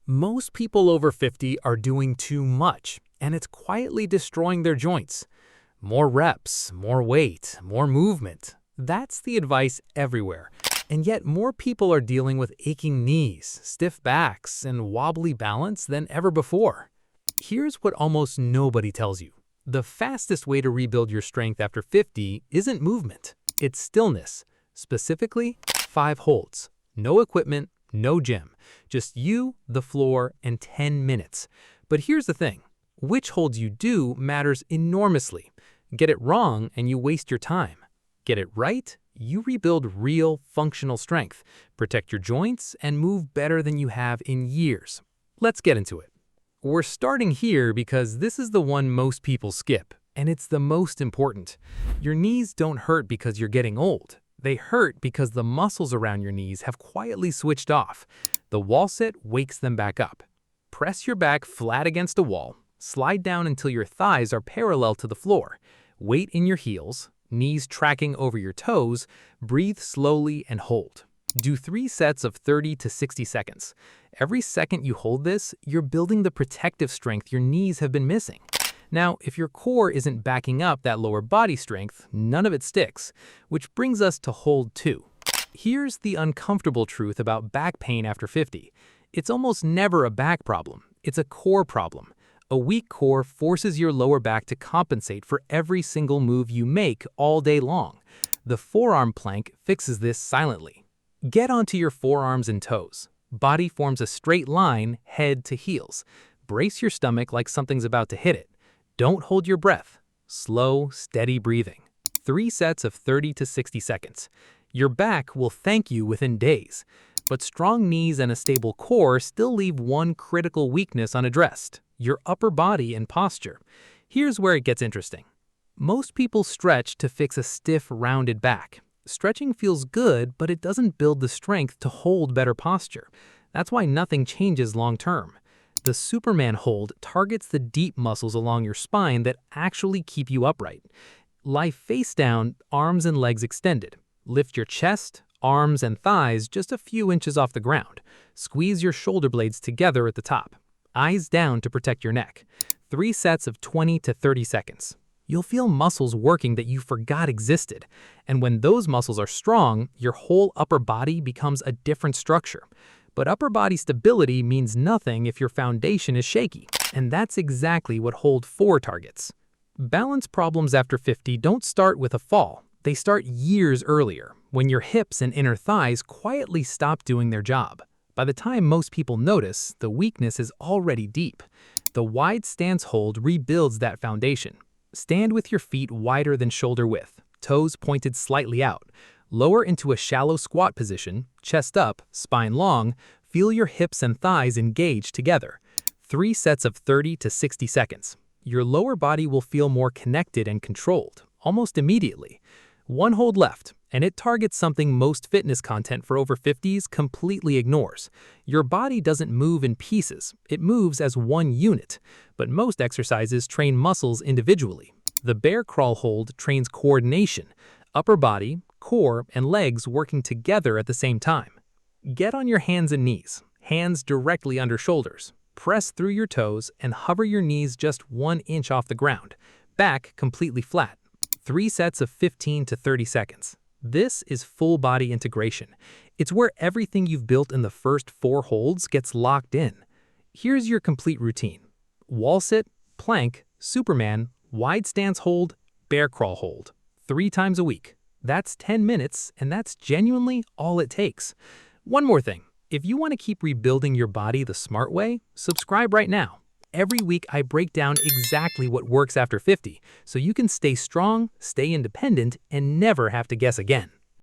Most people over 50 are doing too much, and it's quietly destroying their joints. More reps, more weight, more movement. That's the advice everywhere. And yet more people are dealing with aching knees, stiff backs, and wobbly balance than ever before. Here's what almost nobody tells you. The fastest way to rebuild your strength after 50 isn't movement. It's stillness. Specifically, 5 holds. No equipment, no gym. Just you, the floor, and 10 minutes. But here's the thing. Which holds you do matters enormously. Get it wrong and you waste your time. Get it right, you rebuild real, functional strength, protect your joints, and move better than you have in years. Let's get into it. We're starting here because this is the one most people skip, and it's the most important. Your knees don't hurt because you're getting old. They hurt because the muscles around your knees have quietly switched off. The wall sit wakes them back up. Press your back flat against a wall. Slide down until your thighs are parallel to the floor. Weight in your heels, knees tracking over your toes. Breathe slowly and hold. Do 3 sets of 30 to 60 seconds. Every second you hold this, you're building the protective strength your knees have been missing. Now, if your core isn't backing up that lower body strength, none of it sticks, which brings us to hold 2. Here's the uncomfortable truth about back pain after 50. It's almost never a back problem. It's a core problem. A weak core forces your lower back to compensate for every single move you make all day long. The forearm plank fixes this silently. Get onto your forearms and toes. Body forms a straight line, head to heels. Brace your stomach like something's about to hit it. Don't hold your breath. Slow, steady breathing. 3 sets of 30 to 60 seconds. Your back will thank you within days. But strong knees and a stable core still leave one critical weakness unaddressed: your upper body and posture. Here's where it gets interesting. Most people stretch to fix a stiff, rounded back. Stretching feels good, but it doesn't build the strength to hold better posture. That's why nothing changes long term. The Superman hold targets the deep muscles along your spine that actually keep you upright. Lie face down, arms and legs extended. Lift your chest, arms, and thighs just a few inches off the ground. Squeeze your shoulder blades together at the top. Eyes down to protect your neck. 3 sets of 20 to 30 seconds. You'll feel muscles working that you forgot existed. And when those muscles are strong, your whole upper body becomes a different structure. But upper body stability means nothing if your foundation is shaky. And that's exactly what Hold 4 targets. Balance problems after 50 don't start with a fall. They start years earlier, when your hips and inner thighs quietly stop doing their job. By the time most people notice, the weakness is already deep. The wide stance hold rebuilds that foundation. Stand with your feet wider than shoulder width, toes pointed slightly out. Lower into a shallow squat position, chest up, spine long. Feel your hips and thighs engage together. 3 sets of 30 to 60 seconds. Your lower body will feel more connected and controlled, almost immediately. 1 hold left, and it targets something most fitness content for over 50s completely ignores. Your body doesn't move in pieces, it moves as one unit. But most exercises train muscles individually. The bear crawl hold trains coordination, upper body, core, and legs working together at the same time. Get on your hands and knees, hands directly under shoulders. Press through your toes and hover your knees just 1 inch off the ground. Back completely flat. 3 sets of 15 to 30 seconds. This is full body integration. It's where everything you've built in the first 4 holds gets locked in. Here's your complete routine. Wall sit, plank, Superman, wide stance hold, bear crawl hold. 3 times a week. That's 10 minutes, and that's genuinely all it takes. One more thing. If you want to keep rebuilding your body the smart way, subscribe right now. Every week I break down exactly what works after 50, so you can stay strong, stay independent, and never have to guess again.